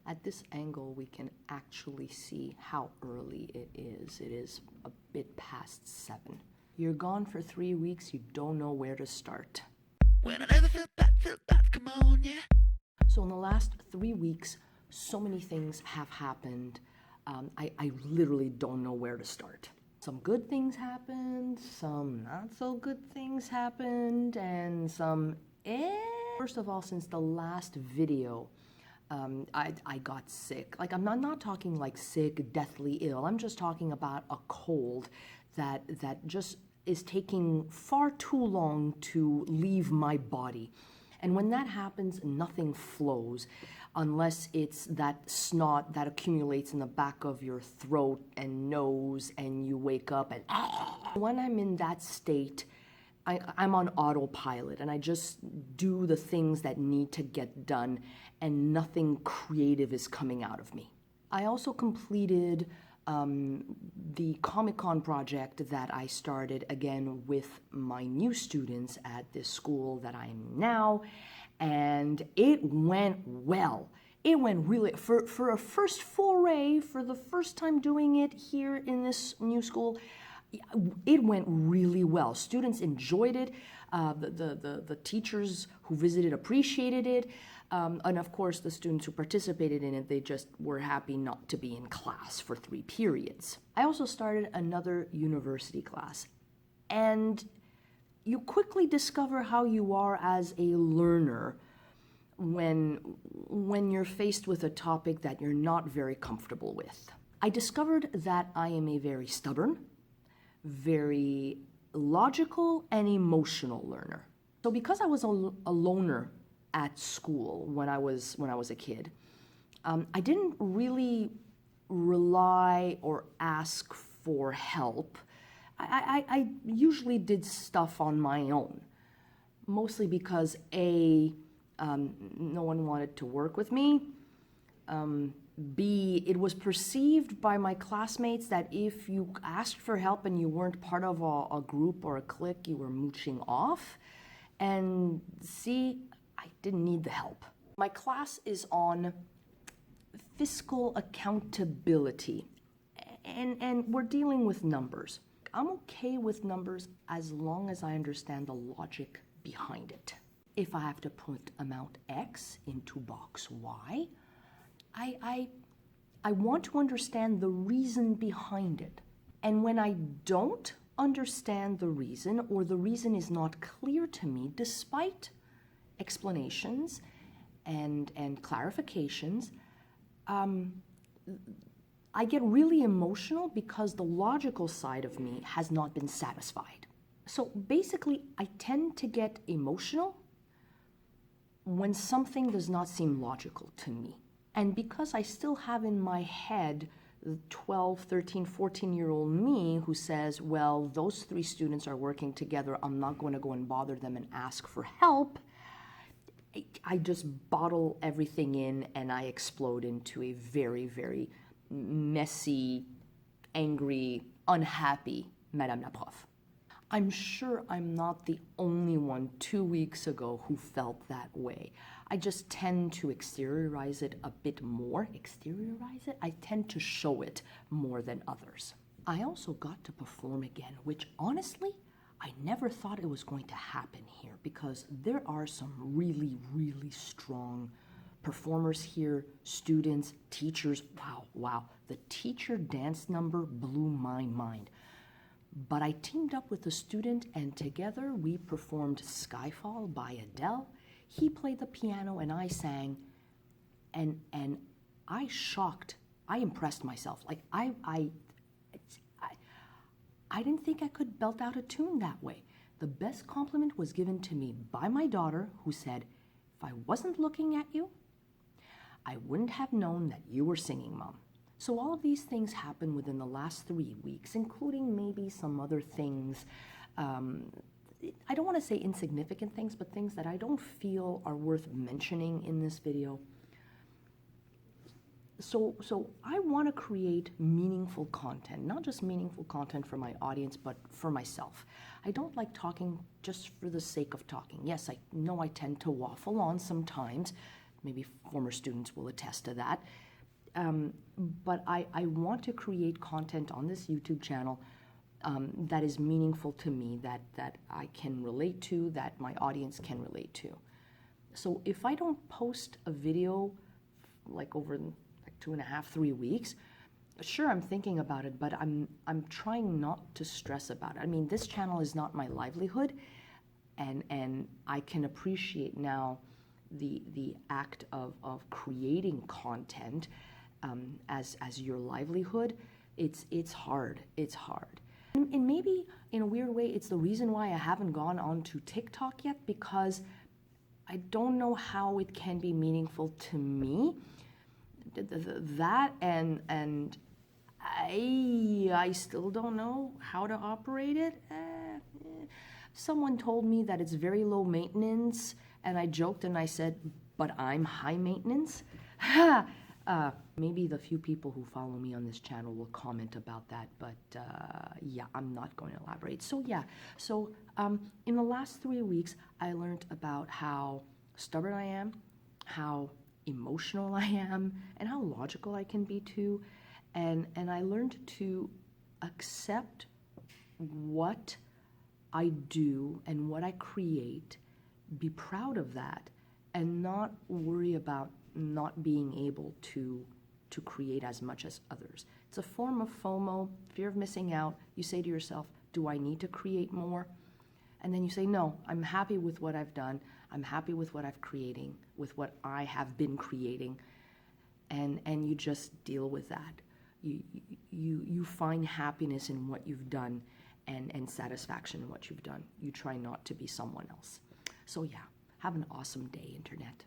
At this angle, we can actually see how early it is. It is a bit past 7. You're gone for 3 weeks, you don't know where to start. When I never felt bad, come on, yeah. So in the last 3 weeks, so many things have happened. I literally don't know where to start. Some good things happened, some not so good things happened, and some First of all, since the last video, I got sick. Like, I'm not talking like sick, deathly ill. I'm just talking about a cold that just is taking far too long to leave my body. And when that happens, nothing flows unless it's that snot that accumulates in the back of your throat and nose, and you wake up and when I'm in that state, I'm on autopilot and I just do the things that need to get done and nothing creative is coming out of me. I also completed the Comic-Con project that I started again with my new students at this school that I am now, and it went well. It went really, for a first foray, for the first time doing it here in this new school, it went really well. Students enjoyed it. The teachers who visited appreciated it. And of course, the students who participated in it, they just were happy not to be in class for 3 periods. I also started another university class. And you quickly discover how you are as a learner when you're faced with a topic that you're not very comfortable with. I discovered that I am a very stubborn, very logical and emotional learner. So because I was a loner at school when I was a kid, I didn't really rely or ask for help. I usually did stuff on my own, mostly because no one wanted to work with me. B, it was perceived by my classmates that if you asked for help and you weren't part of a group or a clique, you were mooching off. And C, I didn't need the help. My class is on fiscal accountability, and we're dealing with numbers. I'm okay with numbers as long as I understand the logic behind it. If I have to put amount X into box Y, I want to understand the reason behind it. And when I don't understand the reason, or the reason is not clear to me, despite explanations and clarifications, I get really emotional because the logical side of me has not been satisfied. So basically, I tend to get emotional when something does not seem logical to me. And because I still have in my head the 12, 13, 14-year-old me who says, well, those 3 students are working together, I'm not going to go and bother them and ask for help, I just bottle everything in and I explode into a very, very messy, angry, unhappy Madame la Prof. I'm sure I'm not the only one 2 weeks ago who felt that way. I just tend to exteriorize it a bit more. Exteriorize it? I tend to show it more than others. I also got to perform again, which honestly, I never thought it was going to happen here because there are some really, really strong performers here, students, teachers. Wow. The teacher dance number blew my mind. But I teamed up with a student and together we performed Skyfall by Adele. He played the piano and I sang, and I impressed myself. Like I didn't think I could belt out a tune that way. The best compliment was given to me by my daughter, who said, if I wasn't looking at you, I wouldn't have known that you were singing, Mom. So all of these things happened within the last 3 weeks, including maybe some other things. I don't want to say insignificant things, but things that I don't feel are worth mentioning in this video. So I want to create meaningful content, not just meaningful content for my audience, but for myself. I don't like talking just for the sake of talking. Yes, I know I tend to waffle on sometimes. Maybe former students will attest to that. But I want to create content on this YouTube channel that is meaningful to me, that I can relate to, that my audience can relate to. So if I don't post a video like over like 2.5, 3 weeks, sure, I'm thinking about it, but I'm trying not to stress about it. I mean, this channel is not my livelihood, and I can appreciate now the act of creating content as your livelihood. It's hard. It's hard. And maybe in a weird way, it's the reason why I haven't gone on to TikTok yet, because I don't know how it can be meaningful to me. That and I still don't know how to operate it. Someone told me that it's very low maintenance, and I joked and I said, but I'm high maintenance. Maybe the few people who follow me on this channel will comment about that, but yeah, I'm not going to elaborate. So in the last 3 weeks, I learned about how stubborn I am, how emotional I am, and how logical I can be too. And I learned to accept what I do and what I create, be proud of that, and not worry about not being able to create as much as others. It's a form of FOMO, fear of missing out. You say to yourself, do I need to create more? And then you say, no, I'm happy with what I've done. I'm happy with what with what I have been creating. And you just deal with that. You find happiness in what you've done and satisfaction in what you've done. You try not to be someone else. So yeah, have an awesome day, Internet.